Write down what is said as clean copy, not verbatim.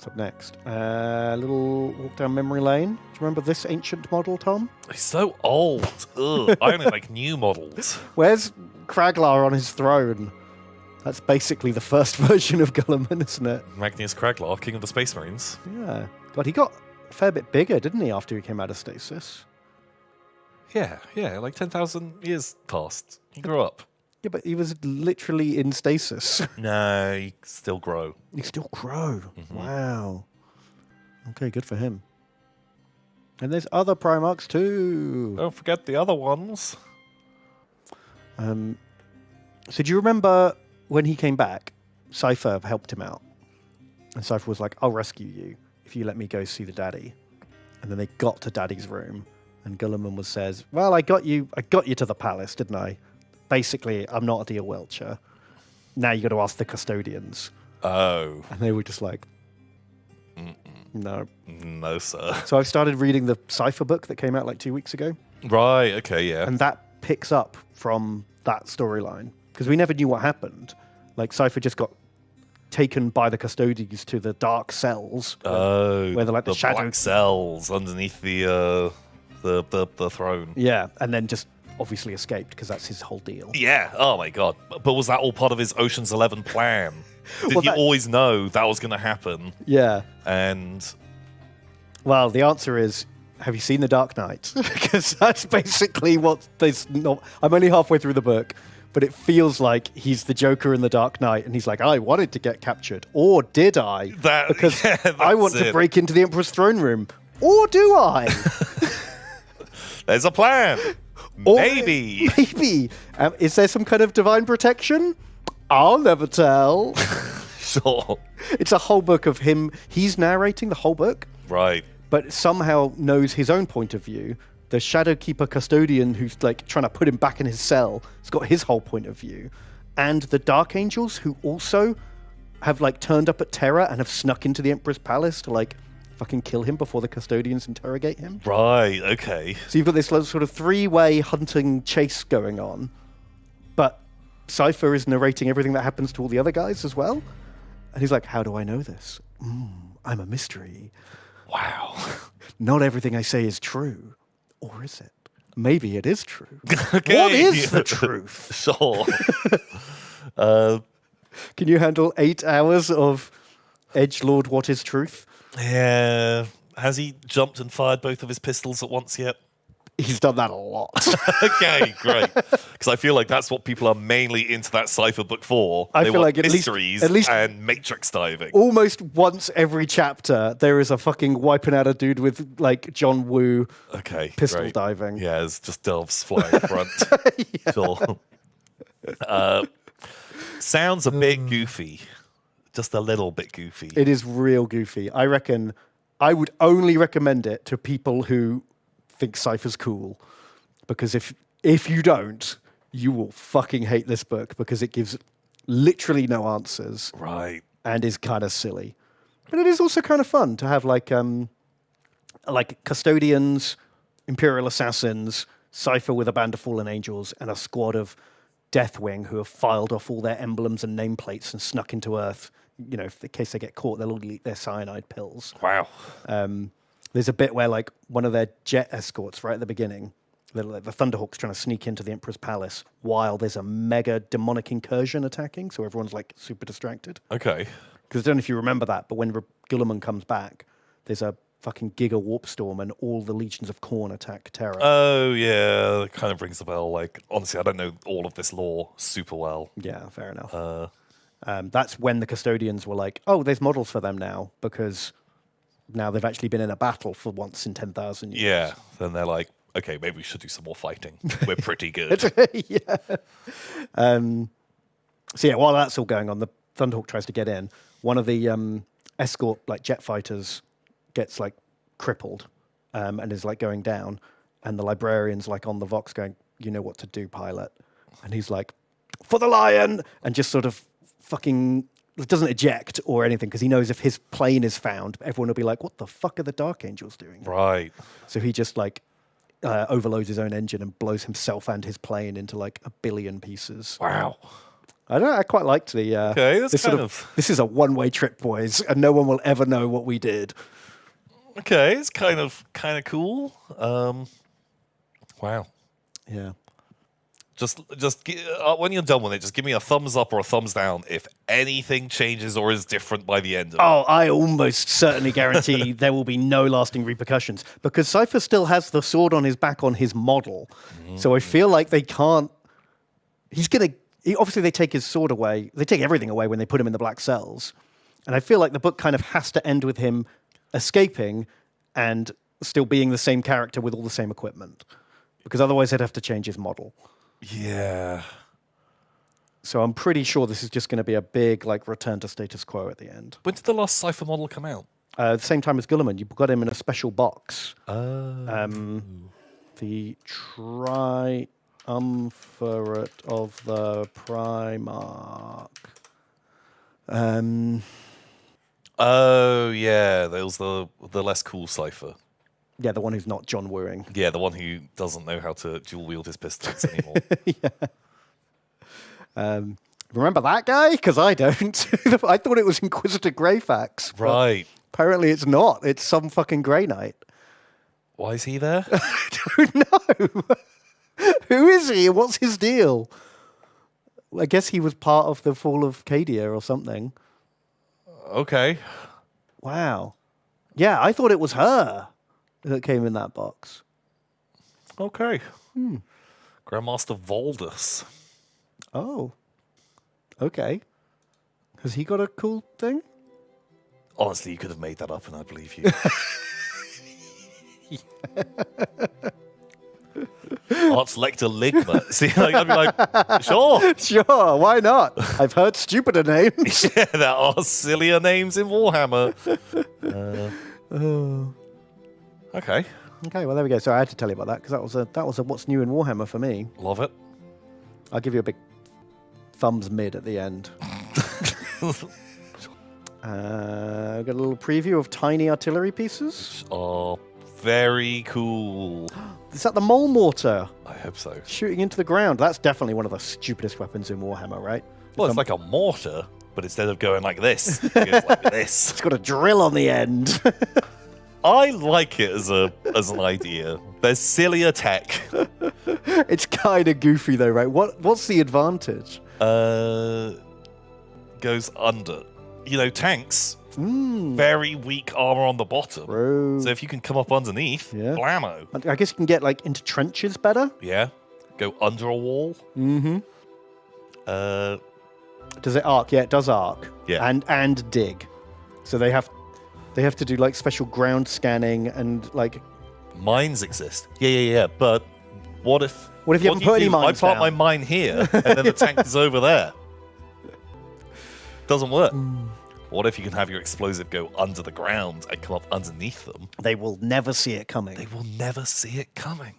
up next? A little walk down memory lane. Do you remember this ancient model, Tom? He's so old. Ugh, I only like new models. Where's Kraglar on his throne? That's basically the first version of Guilliman, isn't it? Magnus Kraglar, King of the Space Marines. Yeah. God, he got a fair bit bigger, didn't he, after he came out of stasis? Yeah, like 10,000 years passed. He grew up. Yeah, but he was literally in stasis. No, he still grow. He still grow. Wow. Okay, good for him. And there's other Primarchs too. Don't forget the other ones. So do you remember when he came back, Cypher helped him out? And Cypher was like, I'll rescue you if you let me go see the daddy. And then they got to daddy's room. And Guilliman says, well, I got you to the palace, didn't I? Basically, I'm not a deal welcher. Now you got to ask the custodians. Oh. And they were just like, no. No, sir. So I've started reading the Cypher book that came out like 2 weeks ago. Right, okay, yeah. And that picks up from that storyline. Because we never knew what happened. Like, Cypher just got taken by the custodians to the dark cells. Oh, where they're like the shadow black cells underneath the throne. Yeah, and then just obviously escaped because that's his whole deal. Yeah, oh my god. But was that all part of his Ocean's 11 plan? Did he always know that was going to happen? Yeah. And... Well, the answer is, have you seen The Dark Knight? Because that's basically what there's not... I'm only halfway through the book, but it feels like he's the Joker in The Dark Knight, and he's like, I wanted to get captured. Or did I? Because I want to break into the Emperor's throne room. Or do I? There's a plan. Maybe. Maybe. Is there some kind of divine protection? I'll never tell. Sure. It's a whole book of him. He's narrating the whole book. Right. But somehow knows his own point of view. The Shadowkeeper custodian who's like trying to put him back in his cell has got his whole point of view. And the Dark Angels who also have like turned up at Terra and have snuck into the Emperor's palace to like fucking kill him before the custodians interrogate him. Right, okay. So you've got this sort of three-way hunting chase going on, but Cypher is narrating everything that happens to all the other guys as well. And he's like, how do I know this? I'm a mystery. Wow. Not everything I say is true. Or is it? Maybe it is true. Okay. What is the truth? Sure. Can you handle 8 hours of edgelord what is truth? Yeah. Has he jumped and fired both of his pistols at once yet? He's done that a lot. Okay, great. Because I feel like that's what people are mainly into that Cypher book for. I they feel want like mysteries at least and matrix diving. Almost once every chapter, there is a fucking wiping out a dude with like John Woo pistol diving. Yeah, it's just doves flying in front. Yeah. Sure. Sounds a bit goofy. Just a little bit goofy. It is real goofy. I reckon I would only recommend it to people who think Cypher's cool. Because if you don't, you will fucking hate this book because it gives literally no answers. Right. And is kind of silly. But it is also kind of fun to have like custodians, Imperial assassins, Cypher with a band of fallen angels, and a squad of Deathwing who have filed off all their emblems and nameplates and snuck into Earth. You know, in case they get caught, they'll all eat their cyanide pills. Wow. There's a bit where like one of their jet escorts right at the beginning, the Thunderhawk's trying to sneak into the Emperor's palace while there's a mega demonic incursion attacking, so everyone's like super distracted. Okay. Because I don't know if you remember that, but when Guilliman comes back, there's a fucking giga warp storm and all the legions of Khorne attack Terra. Oh, yeah. It kind of rings a bell. Like, honestly, I don't know all of this lore super well. Yeah, fair enough. That's when the custodians were like, oh, there's models for them now, because now they've actually been in a battle for once in 10,000 years. Yeah. Then they're like, okay, maybe we should do some more fighting. We're pretty good. Yeah. So yeah, while that's all going on, the Thunderhawk tries to get in. One of the escort like jet fighters gets like crippled and is like going down, and the librarian's like on the Vox going, you know what to do, pilot. And he's like, for the lion, and just sort of fucking doesn't eject or anything because he knows if his plane is found, everyone will be like, what the fuck are the Dark Angels doing? Right. So he just like overloads his own engine and blows himself and his plane into like 1 billion pieces. Wow. I quite liked the. Okay, that's this kind sort of... This is a one-way trip, boys, and no one will ever know what we did. Okay, it's kind of cool. Wow. Yeah. Just when you're done with it, just give me a thumbs up or a thumbs down if anything changes or is different by the end of it. Oh, I almost certainly guarantee there will be no lasting repercussions because Cypher still has the sword on his back on his model. So I feel like they can't. Obviously, they take his sword away. They take everything away when they put him in the black cells. And I feel like the book kind of has to end with him escaping and still being the same character with all the same equipment. Because otherwise, they'd have to change his model. Yeah. So I'm pretty sure this is just going to be a big return to status quo at the end. When did the last Cypher model come out? The same time as Guilliman. You got him in a special box. Oh. The Triumvirate of the Primarch. Oh, yeah. There was the less cool Cypher. Yeah, the one who's not John Wooing. Yeah, the one who doesn't know how to dual wield his pistols anymore. Remember that guy? Because I don't. I thought it was Inquisitor Greyfax. Right. Apparently it's not. It's some fucking Grey Knight. Why is he there? I don't know. Who is he? What's his deal? I guess he was part of the fall of Cadia or something. Okay. Wow. Yeah, I thought it was her that came in that box. Okay. Grandmaster Voldus. Oh. Okay. Has he got a cool thing? Honestly, you could have made that up and I believe you. Archlector Ligma. See, I'd be like, sure. Sure, why not? I've heard stupider names. Yeah, there are sillier names in Warhammer. Okay. Okay, well, there we go. So I had to tell you about that because that was a what's new in Warhammer for me. Love it. I'll give you a big thumbs mid at the end. Got a little preview of tiny artillery pieces. Oh, very cool. Is that the mole mortar? I hope so. Shooting into the ground. That's definitely one of the stupidest weapons in Warhammer, right? Well, it's like a mortar, but instead of going like this, it goes like this. It's got a drill on the end. I like it as an idea. There's sillier tech. It's kind of goofy though, right? What's the advantage? Goes under. Tanks. Very weak armor on the bottom. Bro. So if you can come up underneath, blammo. I guess you can get into trenches better. Yeah. Go under a wall. Mm-hmm. Does it arc? Yeah, it does arc. Yeah. And dig. So they have to do special ground scanning and Mines exist. Yeah. But what if you haven't put any mines I plant down? my mine here and then the tank is over there? Doesn't work. What if you can have your explosive go under the ground and come up underneath them? They will never see it coming. They will never see it coming.